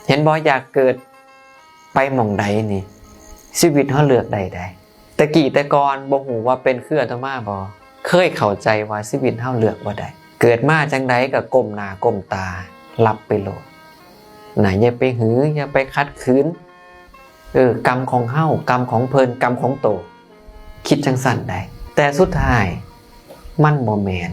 เห็นบ่อยากเกิดไปหม่องใดนี่ชีวิตเขาเลือกใดแต่กี่แต่ก่อนบ่ฮู้ว่าเป็นคืออาตมาบ่เคยเข้าใจว่าชีวิตเขาเลือกบ่ได้เกิดมาจังใดก็ก้มหน้าก้มตารับไปโลดน่ะอย่าไปหืออย่าไปคัดขืนกรรมของเฮากรรมของเพิ่นกรรมของโตคิดจังสั่นได้แต่สุดท้ายมันบ่แม่น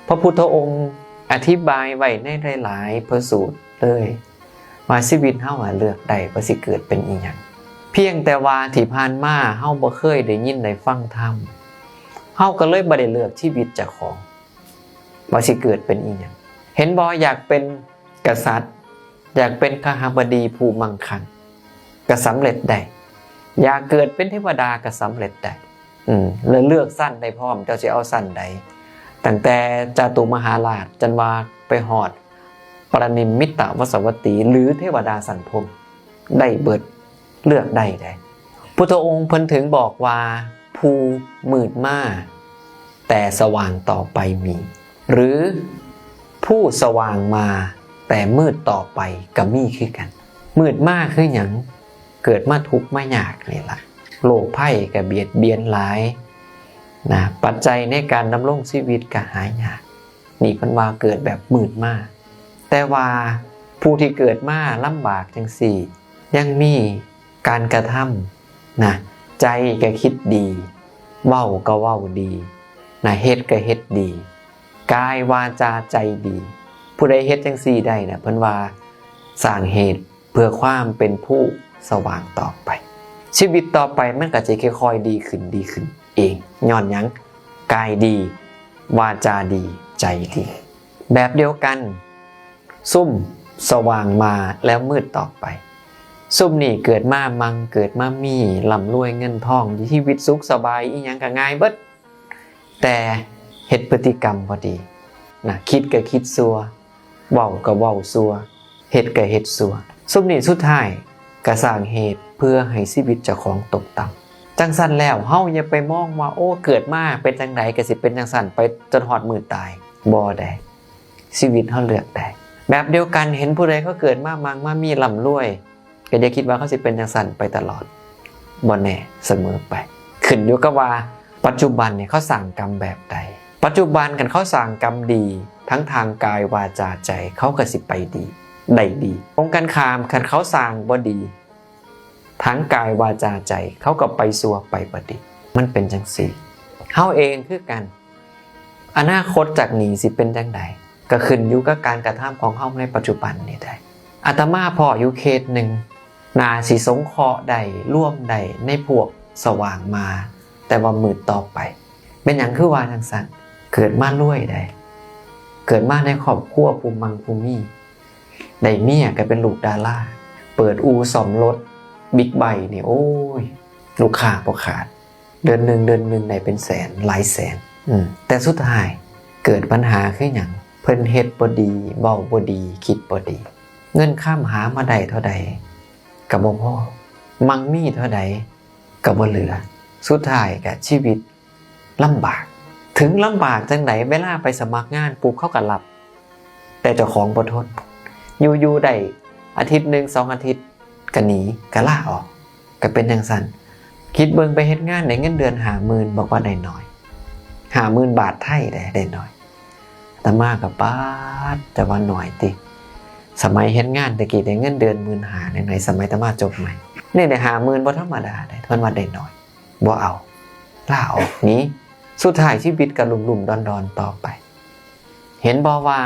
พระพุทธองค์อธิบายไว้ในหลายๆพระสูตรเลยว่าชีวิตเฮาเลือกได้ว่าสิเกิดเป็นอีหยังเพียงแต่ว่าที่ผ่านมาเฮาบ่เคยได้ยินได้ฟังธรรมเฮาก็เลยบ่ได้เลือกชีวิตเจ้าของว่าสิเกิดเป็นอีหยังเห็นบ่อยากเป็นกษัตริย์อยากเป็นคหบดีผู้มั่งคั่งก็สำเร็จได้อยากเกิดเป็นเทวดาก็สำเร็จได้เลยเลือกสั้นได้พร้อมเจ้าสิเอาสั้นใดตั้งแต่จาตุมหาราชจนว่าไปหอดปรนิมมิตวสวัตตีหรือเทวดาสันพรหมได้เบิดเลือกได้พุทธองค์เพิ่นถึงบอกว่าผู้มืดมาแต่สว่างต่อไปมีหรือผู้สว่างมาแต่มืดต่อไปก็มีคือกันมืดมากคือหยังเกิดมาทุกข์มายากนี่ล่ะโรคภัยก็เบียดเบียนหลายนะปัจจัยในการดำรงชีวิตก็หายากนี่เพิ่นว่าเกิดแบบมืดมากแต่ว่าผู้ที่เกิดมาลำบากจังสี่ยังมีการกระทำนะใจก็คิดดีเว้าก็เว้าดีนะเฮ็ดก็เฮ็ดดีกายวาจาใจดีผู้ใดเฮ็ดจังสี่ได้นะเพิ่นว่าสร้างเหตุเพื่อความเป็นผู้สว่างต่อไปชีวิตต่อไปมันก็จะค่อยๆดีขึ้นเองย้อนหยังกายดีวาจาดีใจดีแบบเดียวกันซุ่มสว่างมาแล้วมืดต่อไปซุ่มนี่เกิดมามังเกิดมามีร่ำรวยเงินทองชีวิตสุขสบายอีหยังก็ง่ายเบิดแต่เฮ็ดพฤติกรรมบ่ดีนะคิดก็คิดซัวเว้าก็เว้าซัวเฮ็ดก็เฮ็ดซัวซุ่มนี่สุดท้ายก็สร้างเหตุเพื่อให้ชีวิตเจ้าของตกต่ำจังสั่นแล้วเฮาอย่าไปมองว่าโอ้เกิดมาเป็นจังไดก็สิเป็นจังสั่นไปจนฮอดมื้อตายบ่ได้ชีวิตเฮาเลือกได้แบบเดียวกันเห็นผู้ใดเขาเกิดมามังมามีร่ำรวยก็อย่าคิดว่าเขาสิเป็นจังสั่นไปตลอดบ่แน่เสมอไปขึ้นอยู่กับว่าปัจจุบันเนี่ยเขาสร้างกรรมแบบใดปัจจุบันกันเขาสร้างกรรมดีทั้งทางกายวาจาใจเขาก็สิไปดีได้ดีตรงกันข้ามคันเขาสร้างบ่ดีทั้งกายวาจาใจเขาก็ไปซัวไปบ่ดีมันเป็นจังซี่เฮาเองคือกันอนาคตจากนี้สิเป็นจังใดก็ขึ้นอยู่กับการกระทำของเฮาในปัจจุบันนี่ได้อาตมาพออยู่เคสหนึ่งนาสิสงเคราะห์ใดร่วมใดในพวกสว่างมาแต่ว่ามืดต่อไปเป็นอย่างคือว่าจังซั่นเกิดมารวยได้เกิดมาในครอบครัวภูมิมั่งภูมิมีได้เมียก็เป็นลูกดาราเปิดอู่ซ่อมรถบิ๊กไบค์นี่โอ้ยลูกค้าบ่ขาดเดือนหนึ่งได้เป็นแสนหลายแสนแต่สุดท้ายเกิดปัญหาคือหยังเพิ่นเฮ็ดบ่ดีเว้าบ่ดีคิดบ่ดีเงินข้ามหามาได้เท่าใดก็บ่พอมั่งมีเท่าใดก็บ่เหลือสุดท้ายก็ชีวิตลำบากถึงลำบากจังไดเวลาไปสมัครงานปุ๊บเขาก็รับแต่เจ้าของบ่ทนอยู่ได้อาทิตย์นึง2อาทิตย์ก็หนีก็ลาออกก็เป็นจังซั่นคิดเบิ่งไปเฮ็ดงานได้เงินเดือน 50,000 บอกว่าได้น้อย 50,000 บาทไทยได้น้อยแต่มาก็ปาดแต่ว่าน้อยติสมัยเฮ็ดงานตะกี้ได้เงินเดือน 15,000 ในสมัยตะมาจบใหม่นี่ได้ 50,000 บ่ธรรมดาได้เพิ่นว่าได้น้อยบ่เอาลาออกหนีสุดท้ายชีวิตก็ลุ่มๆดอนๆต่อไปเห็นบ่ว่า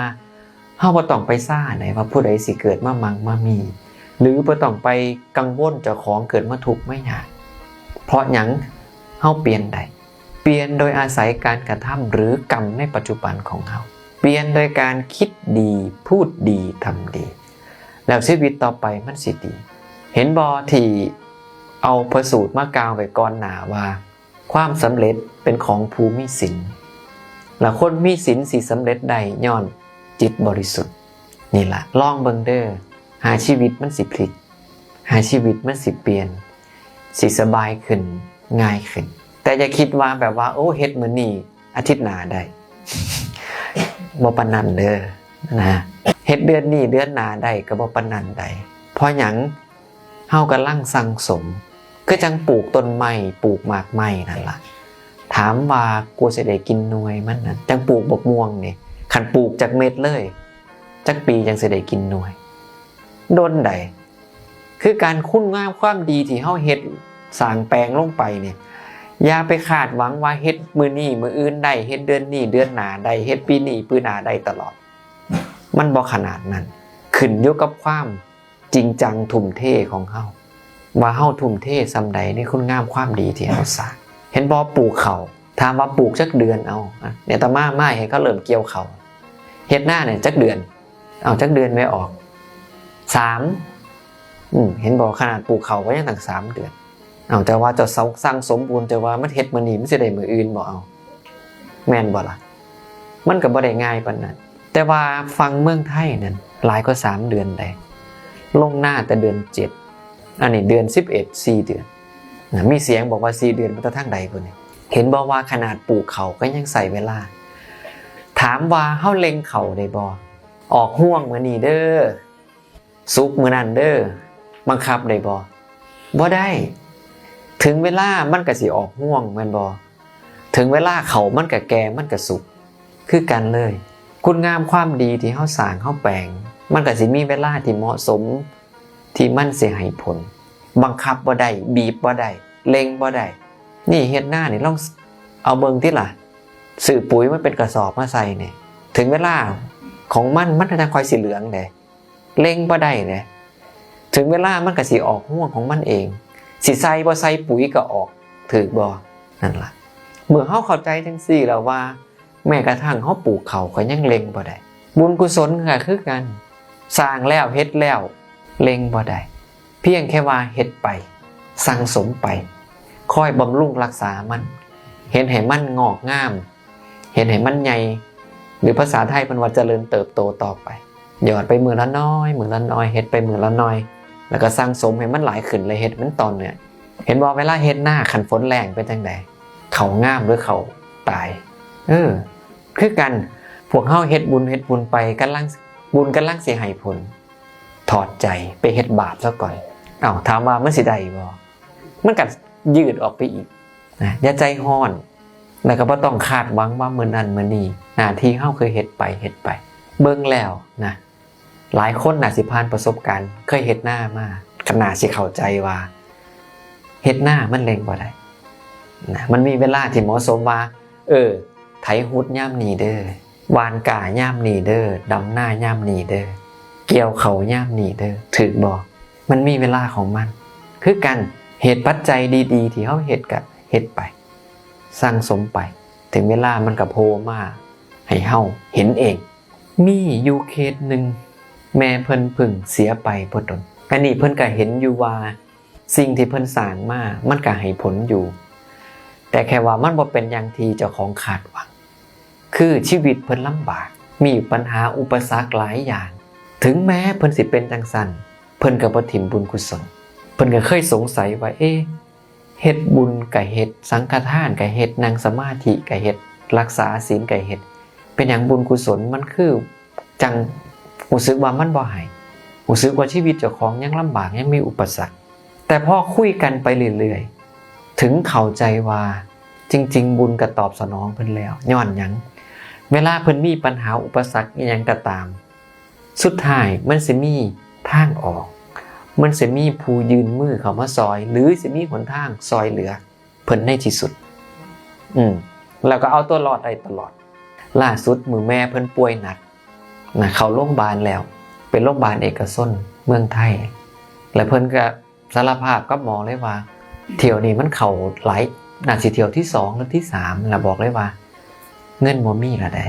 เฮาบ่ต้องไปซ่าไหนว่าผู้ใดสิเกิดมามั่งมามีหรือบ่ต้องไปกังวลเจ้าของเกิดมาทุกข์ไม่ยากเพราะหยังเฮาเปลี่ยนได้เปลี่ยนโดยอาศัยการกระทำหรือกรรมในปัจจุบันของเฮาเปลี่ยนโดยการคิดดีพูดดีทำดีแล้วชีวิตต่อไปมันสิดีเห็นบ่ที่เอาพระสูตรมากล่าวไว้ก่อนหน้าว่าความสำเร็จเป็นของผู้มีศีลและคนมีศีลสิสำเร็จได้ย้อนจิตบริสุทธิ์นี่ล่ะลองเบิ่งเด้อหาชีวิตมันสิพลิกหาชีวิตมันสิเปลี่ยนสิสบายขึ้นง่ายขึ้นแต่อย่าคิดว่าแบบว่าโอ้เฮ็ดมื้อนี้อาทิตย์หน้าได้บ่ปานนั้นเด้อนะ เฮ็ดเดือนนี้เดือนหน้าได้ก็บ่ปานนั้นใดเพราะหยังเฮากำลังสั่งสมคือจังปลูกต้นไม้ปลูกหมากไม้นั่นล่ะถามว่ากูสิได้กินหน่วยมันน่ะจังปลูกบักม่วงนี่คันปลูกจากเม็ดเลยจักปีจังสิได้กินหน่วยโดนใดคือการคุณงามความดีที่เฮาเฮ็ดสร้างแปลงลงไปเนี่ยอย่าไปคาดหวังว่าเฮ็ดมื้อนี้มื้ออื่นได้เฮ็ดเดือนนี้เดือนหน้าได้เฮ็ดปีนี้ปีหน้าได้ตลอดมันบ่ขนาดนั้นขึ้นอยู่กับความจริงจังทุ่มเทของเฮาว่าเฮาทุ่มเทส่ำใดในคุณงามความดีที่เฮาสร้างเห็นบ่ปลูกข้าวถามว่าปลูกจักเดือนเอาเนี่ยตะมาให้เขาเริ่มเกี่ยวข้าวเฮ็ดหน้าเนี่ยจักเดือนเอาจักเดือนไม่ออก3เห็นบ่ขนาดปลูกข้าวก็ยังตั้ง3เดือนเอาแต่ว่าจะสร้างสมบูรณ์แต่ว่ามันเฮ็ดมื้อนี้มันสิได้มื้ออื่นบ่เอาแม่นบ่ล่ะมันก็บ่ได้ง่ายปานนั้นแต่ว่าฟังเมืองไทยนั่นหลายกว่า3เดือนได้ลงหน้าแต่เดือน7อันนี้เดือน11 4เดือนมีเสียงบอกว่า4เดือนมันจะทางใดพุ่นนี่เห็นบ่ว่าขนาดปลูกข้าวก็ยังใส่เวลาถามว่าเฮาเล็งข้าวได้บ่ออกห่วงมื้อนี้เด้อสุกมื้อนั้นเด้อบังคับได้บ่ได้ถึงเวลามันก็สิออกห่วงแม่นบ่ถึงเวลาเขามันก็แก่มันก็สุกคือกันเลยคุณงามความดีที่เฮาสร้างเฮาแปลงมันก็สิมีเวลาที่เหมาะสมที่มันสิให้ผลบังคับบ่ได้บีบบ่ได้เล็งบ่ได้นี่เฮ็ดหน้านี่ลองเอาเบิ่งติล่ะซื้อปุ๋ยมันเป็นกระสอบมาใส่นี่ถึงเวลาของมันจะค่อยสิเหลืองเด้เล็งบ่ได้เด้ถึงเวลามันก็สิออกห่วงของมันเองสิใส่บ่ใส่ปุ๋ยก็ออกถูกบ่นั่นล่ะเมื่อเฮาเข้าใจจังซี่แล้วว่าแม้กระทั่งเฮาปลูกเขาก็ยังเล็งบ่ได้บุญกุศลก็คือกันสร้างแล้วเฮ็ดแล้วเล็งบ่ได้เพียงแค่ว่าเฮ็ดไปสั่งสมไปคอยบำรุงรักษามันเห็นให้มันงอกงามเห็นให้มันใหญ่หรือภาษาไทยเพิ่นว่าเจริญเติบโตต่อไปหยอดไปมื้อละน้อยมื้อละน้อยเฮ็ดไปมื้อละน้อยแล้วก็สั่งสมให้มันหลายขึ้นเลยเฮ็ดมันตอนเนี่ยเห็นบ่เวลาเฮ็ดหน้าคันฝนแรงเป็นจังได๋เขางามหรือเขาตายคือกันพวกเฮาเฮ็ดบุญไปกำลังบุญกำลังสิให้ผลถอดใจไปเฮ็ดบาปซะก่อนถามว่ามันสิได้บ่มันก็ยืดออกไปอีกนะอย่าใจร้อนแล้วก็บ่ต้องคาดหวังว่ามื้อนั้นมื้อนี้หน้าที่เฮาเคยเฮ็ดไปเบิ่งแล้วนะหลายคนน่าสิผ่านประสบการณ์เคยเฮ็ดหน้ามาขนาดสิเข้าใจว่าเฮ็ดหน้ามันเล็งบ่ได้นะมันมีเวลาที่เหมาะสมว่าไถหุดย่ามนี้เด้อหว่านก่าย่ามนี้เด้อดำหน้าย่ามนี้เด้อเกี่ยวเขาย่ามนี้เด้อถูกบ่มันมีเวลาของมันคือกันเหตุปัจจัยดีๆที่เฮาเฮ็ดก็เฮ็ดไปสร้างสมไปถึงเวลามันก็โผล่มาให้เฮาเห็นเองมีอยู่เคสนึงแม่เพิ่นพึ่งเสียไปบ่ดนอันนี้เพิ่นก็เห็นอยู่ว่าสิ่งที่เพิ่นสร้างมามันก็ให้ผลอยู่แต่แค่ว่ามันบ่เป็นอย่างที่เจ้าของคาดหวังคือชีวิตเพิ่นลำบากมีปัญหาอุปสรรคหลายอย่างถึงแม้เพิ่นสิเป็นจังซั่นเพิ่นก็บ่ถิ่มบุญกุศลเพิ่นก็เคยสงสัยว่าเฮ็ดบุญก็เฮ็ดสังฆทานก็เฮ็ดนั่งสมาธิก็เฮ็ดรักษาศีลก็เฮ็ดเป็นหยังบุญกุศลมันคือจังรู้สึกว่ามันบ่ให้รู้สึกว่าชีวิตเจ้าของยังลำบากยังมีอุปสรรคแต่พอคุยกันไปเรื่อยๆถึงเข้าใจว่าจริงๆบุญก็ตอบสนองเพิ่นแล้วย้อนหยังเวลาเพิ่นมีปัญหาอุปสรรคอีหยังก็ตามสุดท้ายมันสิมีทางออกมันสิมีผู้ยืนมือเข้ามาซอยหรือสิมีหนทางซอยเหลือเพิ่นในที่สุดแล้วก็เอาตัวรอดได้ตลอดล่าสุดมื้อแม่เพิ่นป่วยหนักนะเข้าโรงพยาบาลแล้วเป็นโรงพยาบาลเอกชนเมืองไทยและเพิ่นก็สารภาพกับหมอเลยว่าเที่ยวนี้มันเข้าหลายน่าสิเที่ยวที่2หรือที่3แล้วบอกเลยว่าเงินบ่มีละได้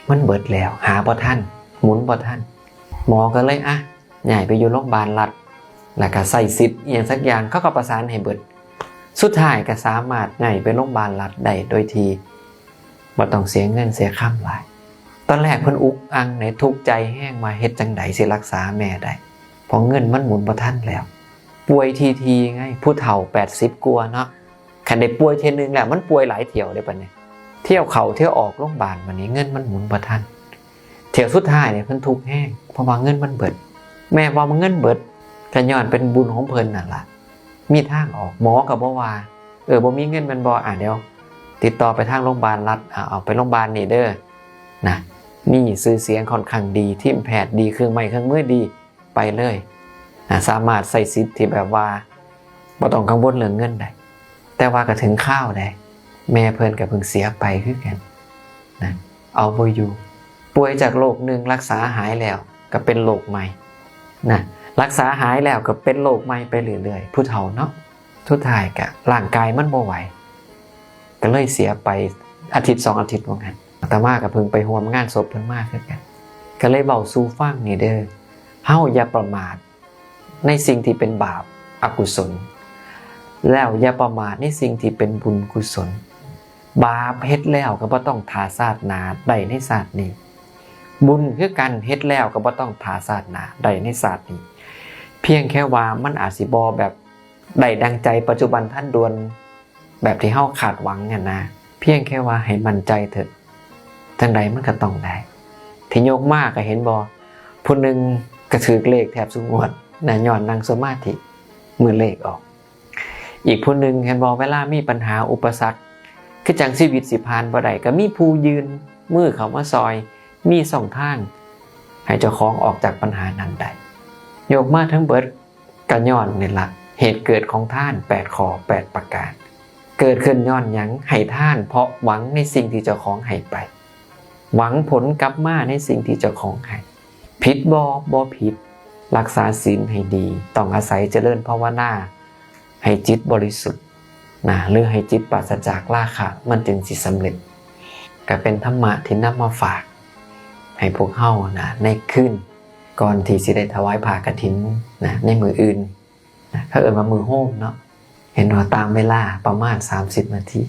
มันเบิดแล้วหาบ่ทันหมุนบ่ทันหมอก็เลยย้ายไปอยู่โรงพยาบาลรัฐแล้วก็ใส่สิทธิ์อีหยังสักอย่างเขาก็ประสานให้เบิดสุดท้ายก็สามารถย้ายไปโรงพยาบาลรัฐได้โดยที่บ่ต้องเสียเงินเสียค่าหลายตอนแรกเพิ่นอุกอังในทุกข์ใจแห้งมาเฮ็ดจังได๋สิรักษาแม่ได้เพราะเงินมันหมุนบ่ทันแล้วป่วยทีไงผู้เฒ่า80กว่าเนาะคันได้ป่วยเทื่อนึงแล้วมันป่วยหลายเที่ยวได้ปานนี้เที่ยวเข้าเที่ยวออกโรงพยาบาลบัดนี้เงินมันหมุนบ่ทันท ถียวสุดท้ายเนี่ยเพิ่นทุกข์แห้งเพราะว่าเงินมันเบิดแม่ว่ามันเงินเบิดก็ย้อนเป็นบุญของเพิ่นนั่นล่ะมีทางออกหมอก็บ่ว่าบ่มีเงินมันบ่เดี๋ยวติดต่อไปทางโรงพยาบาลรัฐเอาไปโรงพยาบาลนี่เด้อนะมีชื่อเสียงค่อนข้างดีทีมแพทย์ดีเครื่องไม้เครื่องมือดีไปเลยสามารถใส่สิทธิ์ที่แบบว่าบ่ต้องกังวลเรื่องเงินได้แต่ว่าก็ถึงข้าวได้แม่เพิ่นก็เพิ่งเสียไปคือกันนะเอาบ่อยู่ป่วยจากโรคนึงรักษาหายแล้วก็เป็นโรคใหม่นะรักษาหายแล้วก็เป็นโรคใหม่ไปเรื่อยๆผู้เฒ่าเนาะทุกท้ายก็ร่างกายมันบ่ไหวก็เลยเสียไปอาทิตย์2อาทิตย์ว่างั้นอาตมาก็เพิ่งไปร่วมงานศพเพิ่นมาคือกันก็เลยเว้าสู่ฟังนี่เด้อเฮาอย่าประมาทในสิ่งที่เป็นบาปอกุศลแล้วอย่าประมาทในสิ่งที่เป็นบุญกุศลบาปเฮ็ดแล้วก็บ่ต้องท่าชาติหน้าได้ในชาตินี้บุญคือกันเฮ็ดแล้วก็บ่ต้องท่าชาติหน้าได้ในชาตินี้เพียงแค่ว่ามันอาจสิบ่แบบได้ดังใจปัจจุบันทันด่วนแบบที่เฮาคาดหวังเนี่ยนะเพียงแค่ว่าให้มั่นใจเถอะจังใดมันก็ต้องได้ที่ยกมากก็เห็นบ่ผู้นึงก็ถือเลขแทบทุกงวดน่ะย้อนนั่งสมาธิมือเลขออกอีกผู้นึงเห็นบ่เวลามีปัญหาอุปสรรคคือจังชีวิตสิผ่านบ่ได้ก็มีผู้ยืนมือเข้ามาซอยมี2ทางให้เจ้าของออกจากปัญหานั้นได้ยกมาทั้งเบิดก็ย้อนนี่ล่ะเหตุเกิดของท่าน8ข้อ8ประการเกิดขึ้นย้อนหยังให้ท่านเพราะหวังในสิ่งที่เจ้าของให้ไปหวังผลกลับมาในสิ่งที่เจ้าของให้ผิดบ่ผิดรักษาศีลให้ดีต้องอาศัยเจริญภาวนาให้จิตบริสุทธิ์นะหรือให้จิตปราศจากราคะมันจึงสิสำเร็จก็เป็นธรรมะที่นำมาฝากให้พวกเฮานะในคืนก่อนที่สิได้ถวายผ้ากฐินนะในมื้ออื่นนะเขาเอิ้นว่ามื้อโฮมเนาะเห็นว่าตามเวลาประมาณ30นาที